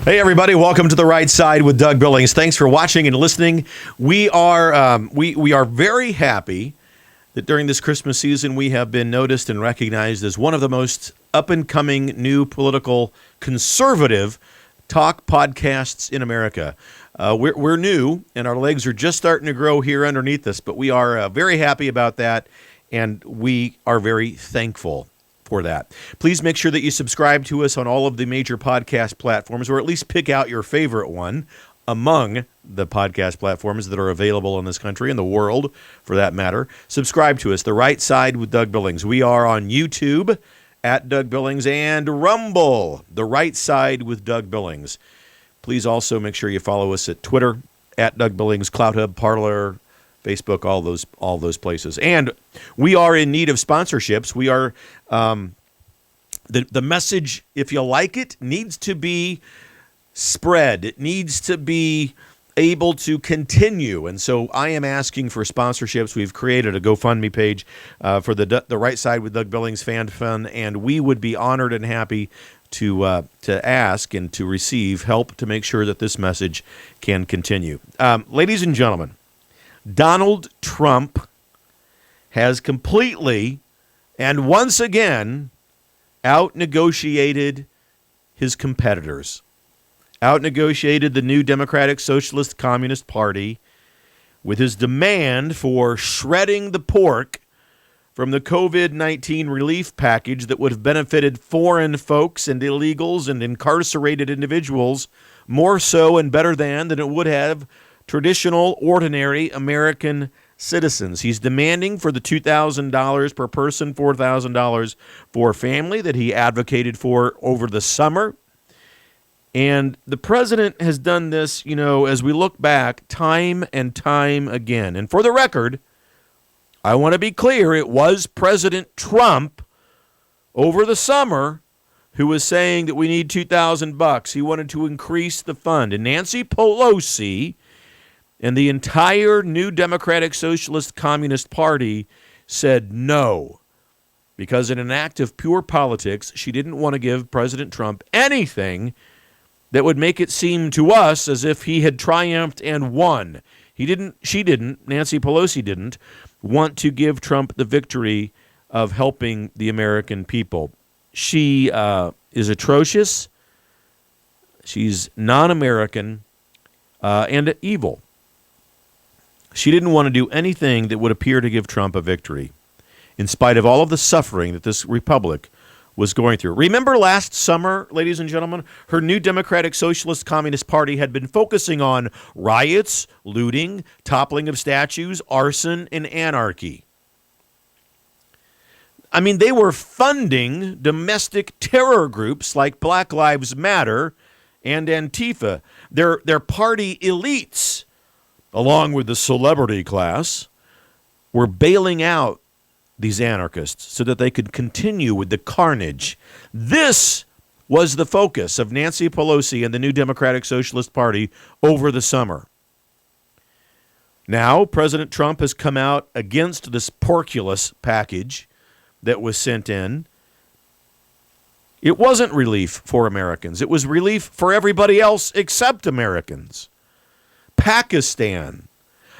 Hey everybody, welcome to The Right Side with Doug Billings. Thanks for watching and listening. We are we are very happy that during this Christmas season we have been noticed and recognized as one of the most up-and-coming new political conservative talk podcasts in America. We're new, and our legs are just starting to grow here underneath us, but we are very happy about that, and we are very thankful for that. Please make sure that you subscribe to us on all of the major podcast platforms, or at least pick out your favorite one among the podcast platforms that are available in this country and the world, for that matter. Subscribe to us, The Right Side with Doug Billings. We are on YouTube at Doug Billings and Rumble, The Right Side with Doug Billings. Please also make sure you follow us at Twitter at Doug Billings, CloutHub, Parler, Facebook, all those places. And we are in need of sponsorships. We are the message, if you like it, needs to be spread. It needs to be able to continue. And so I am asking for sponsorships. We've created a GoFundMe page for the Right Side with Doug Billings Fan Fund, and we would be honored and happy to ask and to receive help to make sure that this message can continue. Ladies and gentlemen, Donald Trump has completely and once again out-negotiated his competitors, out-negotiated the new Democratic Socialist Communist Party with his demand for shredding the pork from the COVID-19 relief package that would have benefited foreign folks and illegals and incarcerated individuals more so and better than it would have traditional, ordinary American citizens. He's demanding for the $2,000 per person, $4,000 for family that he advocated for over the summer. And the president has done this, as we look back, time and time again. And for the record, I want to be clear, it was President Trump over the summer who was saying that we need $2,000. He wanted to increase the fund. And Nancy Pelosi and the entire new Democratic Socialist Communist Party said no, because in an act of pure politics, she didn't want to give President Trump anything that would make it seem to us as if he had triumphed and won. Nancy Pelosi didn't want to give Trump the victory of helping the American people. She is atrocious. She's non-American and evil. She didn't want to do anything that would appear to give Trump a victory, in spite of all of the suffering that this republic was going through. Remember last summer, ladies and gentlemen, her new Democratic Socialist Communist Party had been focusing on riots, looting, toppling of statues, arson, and anarchy. I mean, they were funding domestic terror groups like Black Lives Matter and Antifa. Their party elites, along with the celebrity class, were bailing out these anarchists so that they could continue with the carnage. This was the focus of Nancy Pelosi and the new Democratic Socialist Party over the summer. Now, President Trump has come out against this porculous package that was sent in. It wasn't relief for Americans. It was relief for everybody else except Americans. Pakistan,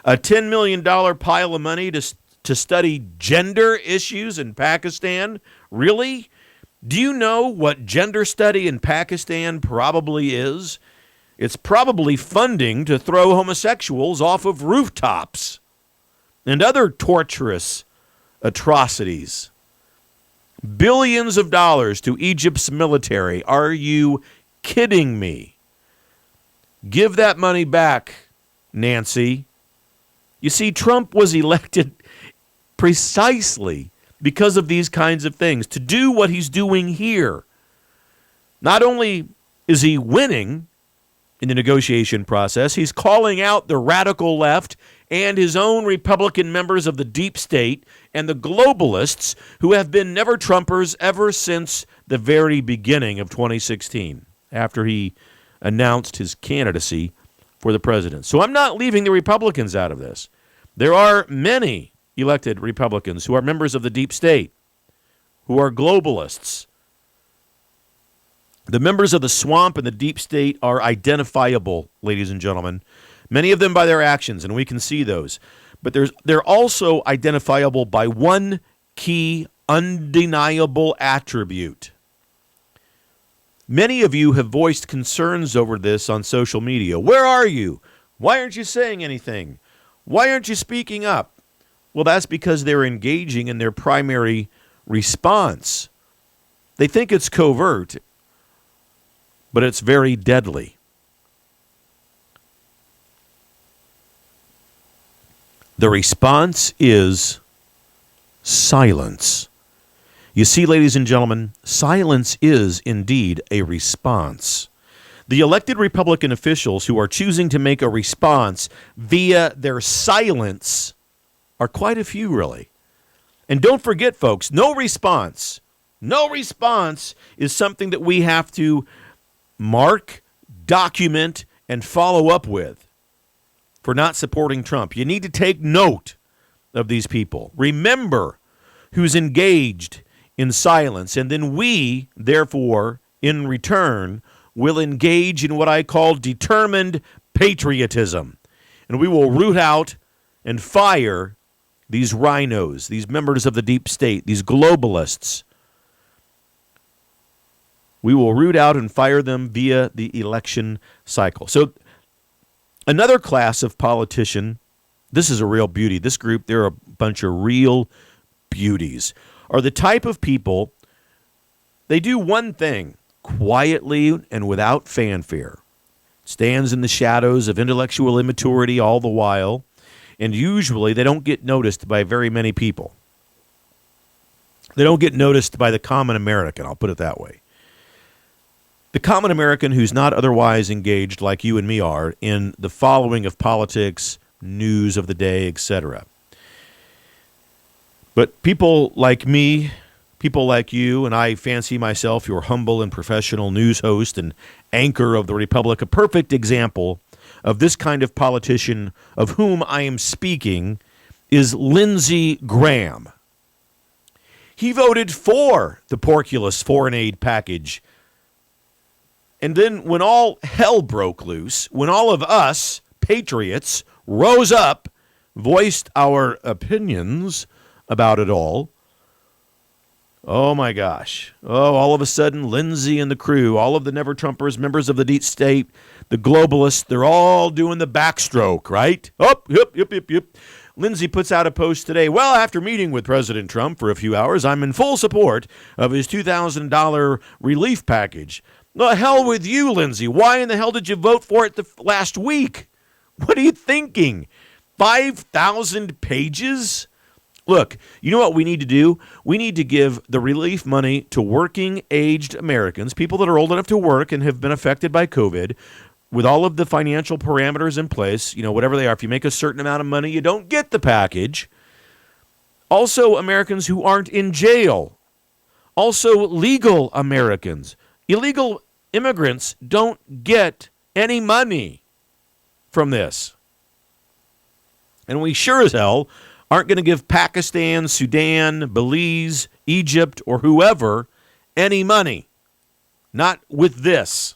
a $10 million pile of money to study gender issues in Pakistan? Really? Do you know what gender study in Pakistan probably is? It's probably funding to throw homosexuals off of rooftops and other torturous atrocities. Billions of dollars to Egypt's military. Are you kidding me? Give that money back, Nancy. You see, Trump was elected precisely because of these kinds of things, to do what he's doing here. Not only is he winning in the negotiation process, he's calling out the radical left and his own Republican members of the deep state and the globalists who have been never-Trumpers ever since the very beginning of 2016, after he announced his candidacy for the president. So I'm not leaving the Republicans out of this. There are many elected Republicans who are members of the deep state, who are globalists. The members of the swamp and the deep state are identifiable, ladies and gentlemen, many of them by their actions, and we can see those. But they're also identifiable by one key, undeniable attribute. Many of you have voiced concerns over this on social media. Where are you? Why aren't you saying anything? Why aren't you speaking up? Well, that's because they're engaging in their primary response. They think it's covert, but it's very deadly. The response is silence. You see, ladies and gentlemen, silence is indeed a response. The elected Republican officials who are choosing to make a response via their silence are quite a few, really. And don't forget, folks, no response is something that we have to mark, document, and follow up with for not supporting Trump. You need to take note of these people. Remember who's engaged in silence, and then we, therefore, in return, will engage in what I call determined patriotism. And we will root out and fire these RINOs, these members of the deep state, these globalists. We will root out and fire them via the election cycle. So another class of politician, this is a real beauty. This group, they're a bunch of real beauties, are the type of people, they do one thing quietly and without fanfare. Stands in the shadows of intellectual immaturity all the while, and usually they don't get noticed by very many people. They don't get noticed by the common American, I'll put it that way. The common American who's not otherwise engaged like you and me are in the following of politics, news of the day, etc. But people like me, people like you, and I fancy myself your humble and professional news host and anchor of the Republic, a perfect example of this kind of politician of whom I am speaking is Lindsey Graham. He voted for the porculous foreign aid package. And then when all hell broke loose, when all of us, patriots, rose up, voiced our opinions about it all, oh my gosh. Oh, all of a sudden, Lindsey and the crew, all of the Never-Trumpers, members of the deep state, the globalists, they're all doing the backstroke, right? Oh, yep. Lindsey puts out a post today. Well, after meeting with President Trump for a few hours, I'm in full support of his $2,000 relief package. The hell with you, Lindsey. Why in the hell did you vote for it last week? What are you thinking? 5,000 pages? Look, you know what we need to do? We need to give the relief money to working-aged Americans, people that are old enough to work and have been affected by COVID, with all of the financial parameters in place, whatever they are. If you make a certain amount of money, you don't get the package. Also, Americans who aren't in jail. Also, legal Americans. Illegal immigrants don't get any money from this. And we sure as hell aren't going to give Pakistan, Sudan, Belize, Egypt, or whoever any money. Not with this.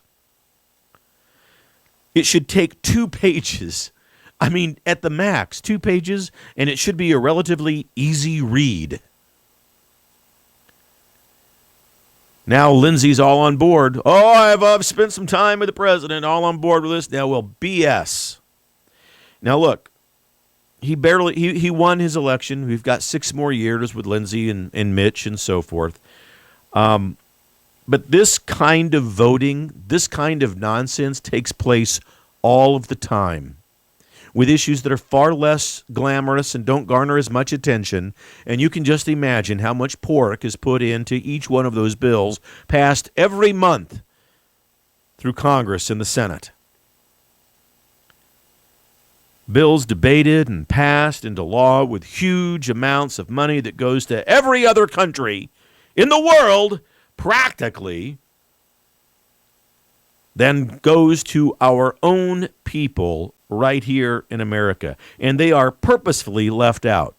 It should take 2 pages. I mean, at the max, 2 pages, and it should be a relatively easy read. Now Lindsey's all on board. Oh, I've spent some time with the president, all on board with this. Now, well, BS. Now, look, he won his election. We've got 6 more years with Lindsey and Mitch and so forth. But this kind of voting, this kind of nonsense takes place all of the time with issues that are far less glamorous and don't garner as much attention. And you can just imagine how much pork is put into each one of those bills passed every month through Congress and the Senate. Bills debated and passed into law with huge amounts of money that goes to every other country in the world, practically, then goes to our own people right here in America. And they are purposefully left out.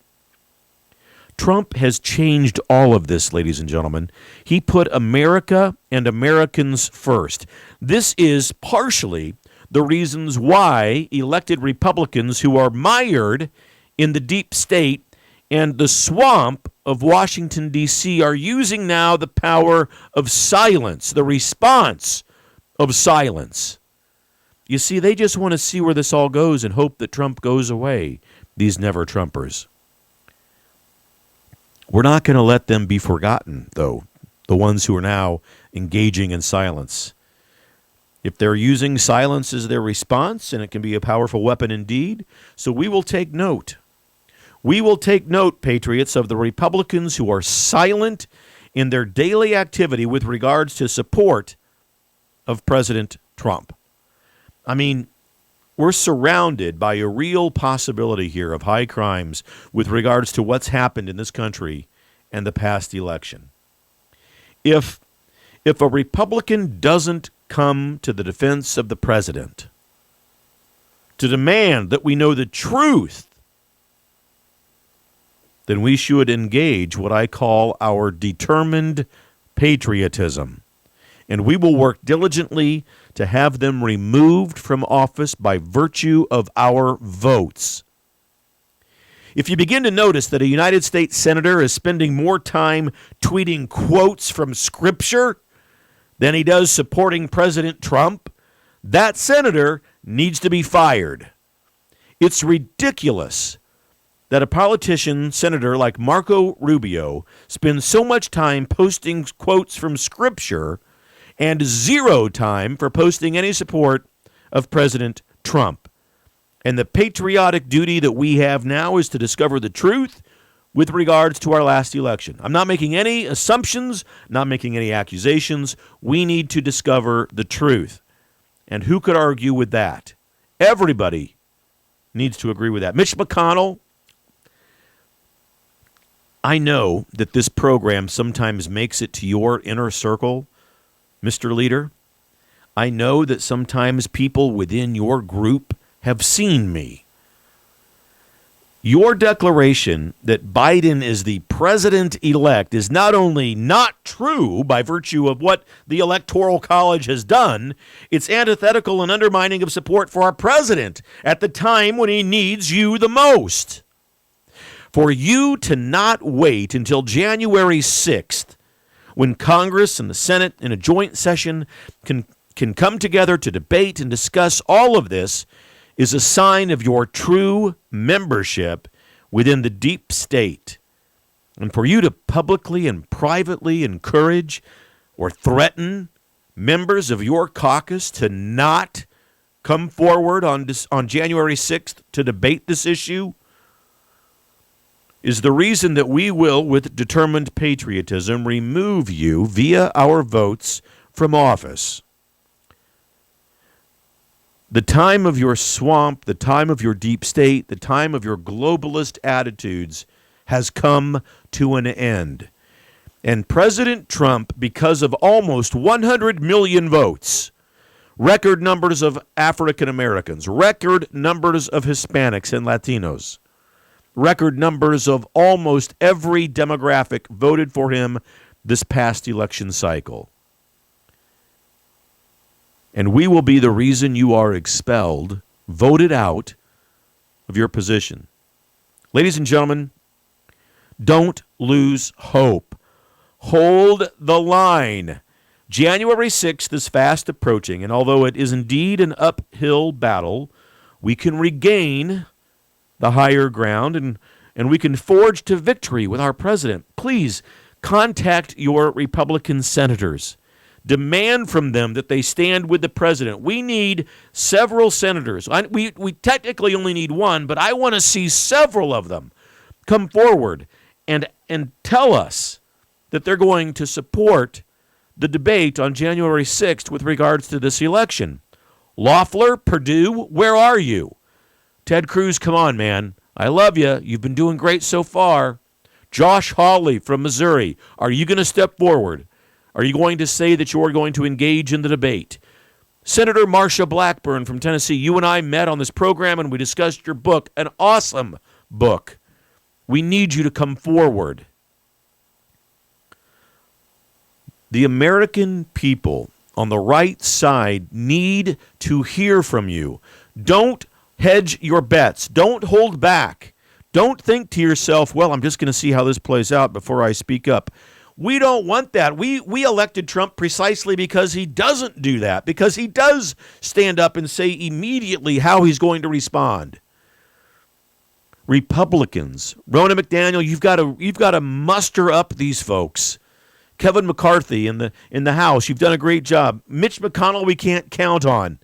Trump has changed all of this, ladies and gentlemen. He put America and Americans first. This is partially the reasons why elected Republicans who are mired in the deep state and the swamp of Washington, D.C. are using now the power of silence, the response of silence. You see, they just want to see where this all goes and hope that Trump goes away, these never-Trumpers. We're not going to let them be forgotten, though, the ones who are now engaging in silence. If they're using silence as their response, and it can be a powerful weapon indeed, so we will take note. We will take note, Patriots, of the Republicans who are silent in their daily activity with regards to support of President Trump. I mean, we're surrounded by a real possibility here of high crimes with regards to what's happened in this country and the past election. If a Republican doesn't come to the defense of the president to demand that we know the truth, then we should engage what I call our determined patriotism. And we will work diligently to have them removed from office by virtue of our votes. If you begin to notice that a United States senator is spending more time tweeting quotes from Scripture than he does supporting President Trump, that senator needs to be fired. It's ridiculous that a politician, senator like Marco Rubio, spends so much time posting quotes from Scripture and zero time for posting any support of President Trump. And the patriotic duty that we have now is to discover the truth with regards to our last election. I'm not making any assumptions, not making any accusations. We need to discover the truth. And who could argue with that? Everybody needs to agree with that. Mitch McConnell, I know that this program sometimes makes it to your inner circle, Mr. Leader. I know that sometimes people within your group have seen me. Your declaration that Biden is the president-elect is not only not true by virtue of what the Electoral College has done, it's antithetical and undermining of support for our president at the time when he needs you the most. For you to not wait until January 6th, when Congress and the Senate in a joint session can come together to debate and discuss all of this, is a sign of your true membership within the deep state. And for you to publicly and privately encourage or threaten members of your caucus to not come forward on January 6th to debate this issue is the reason that we will, with determined patriotism, remove you via our votes from office. The time of your swamp, the time of your deep state, the time of your globalist attitudes has come to an end. And President Trump, because of almost 100 million votes, record numbers of African Americans, record numbers of Hispanics and Latinos, record numbers of almost every demographic voted for him this past election cycle. And we will be the reason you are expelled, voted out of your position. Ladies and gentlemen, don't lose hope. Hold the line. January 6th is fast approaching, and although it is indeed an uphill battle, we can regain the higher ground, and we can forge to victory with our president. Please contact your Republican senators. Demand from them that they stand with the president. We need several senators. We technically only need one, but I want to see several of them come forward and tell us that they're going to support the debate on January 6th with regards to this election. Loeffler, Perdue, where are you? Ted Cruz, come on, man. I love you. You've been doing great so far. Josh Hawley from Missouri, are you going to step forward? Are you going to say that you're going to engage in the debate? Senator Marsha Blackburn from Tennessee, you and I met on this program and we discussed your book, an awesome book. We need you to come forward. The American people on the right side need to hear from you. Don't hedge your bets. Don't hold back. Don't think to yourself, well, I'm just going to see how this plays out before I speak up. We don't want that. We elected Trump precisely because he doesn't do that, because he does stand up and say immediately how he's going to respond. Republicans, Ronna McDaniel, you've got to muster up these folks. Kevin McCarthy in the House, you've done a great job. Mitch McConnell, we can't count on.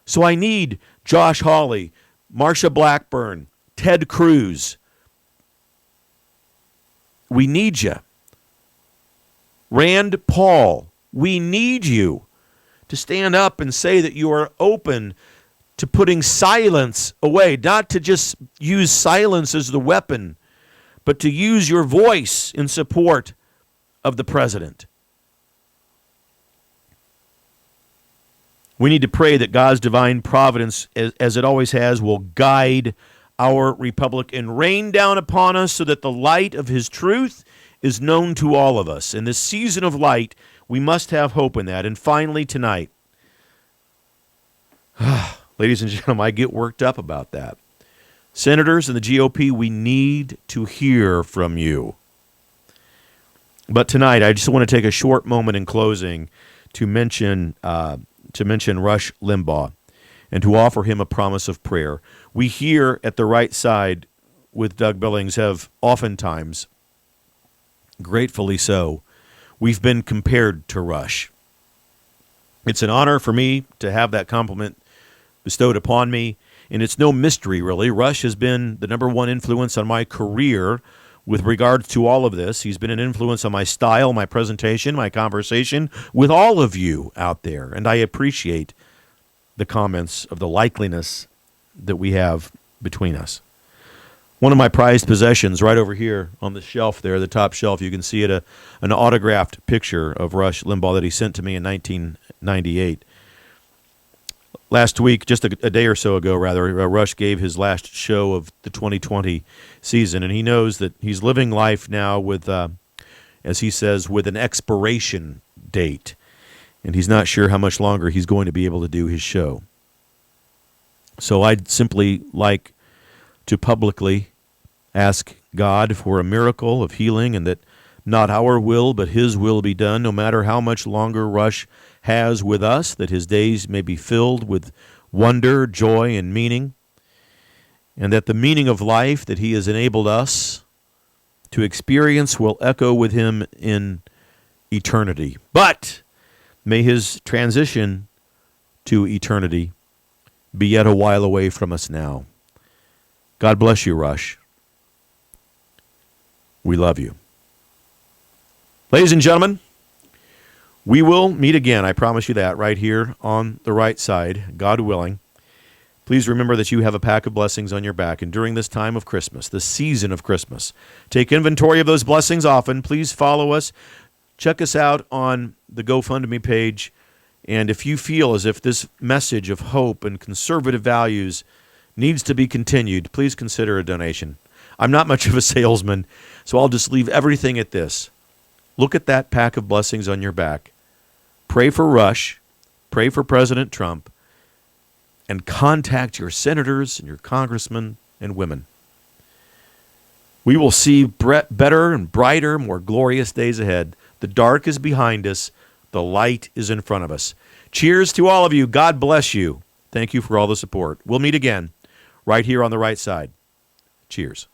So I need Josh Hawley, Marsha Blackburn, Ted Cruz. We need you. Rand Paul, we need you to stand up and say that you are open to putting silence away, not to just use silence as the weapon, but to use your voice in support of the president. We need to pray that God's divine providence, as it always has, will guide our republic and rain down upon us so that the light of his truth is known to all of us. In this season of light, we must have hope in that. And finally, tonight, ladies and gentlemen, I get worked up about that. Senators in the GOP, we need to hear from you. But tonight, I just want to take a short moment in closing to mention Rush Limbaugh and to offer him a promise of prayer. We here at the right side with Doug Billings have oftentimes, gratefully so, we've been compared to Rush. It's an honor for me to have that compliment bestowed upon me, and it's no mystery, really. Rush has been the number one influence on my career with regards to all of this. He's been an influence on my style, my presentation, my conversation with all of you out there, and I appreciate the comments of the likeliness that we have between us. One of my prized possessions right over here on the shelf there, the top shelf, you can see it, an autographed picture of Rush Limbaugh that he sent to me in 1998. Last week, just a day or so ago, rather, Rush gave his last show of the 2020 season, and he knows that he's living life now with, as he says, with an expiration date, and he's not sure how much longer he's going to be able to do his show. So I'd simply like to publicly ask God for a miracle of healing, and that not our will but his will be done, no matter how much longer Rush has with us, that his days may be filled with wonder, joy, and meaning, and that the meaning of life that he has enabled us to experience will echo with him in eternity. But may his transition to eternity be yet a while away from us now. God bless you, Rush. We love you. Ladies and gentlemen, we will meet again, I promise you that, right here on the right side, God willing. Please remember that you have a pack of blessings on your back, and during this time of Christmas, the season of Christmas, take inventory of those blessings often. Please follow us. Check us out on the GoFundMe page, and if you feel as if this message of hope and conservative values needs to be continued, please consider a donation. I'm not much of a salesman, so I'll just leave everything at this. Look at that pack of blessings on your back. Pray for Rush. Pray for President Trump. And contact your senators and your congressmen and women. We will see better and brighter, more glorious days ahead. The dark is behind us. The light is in front of us. Cheers to all of you. God bless you. Thank you for all the support. We'll meet again right here on the right side. Cheers.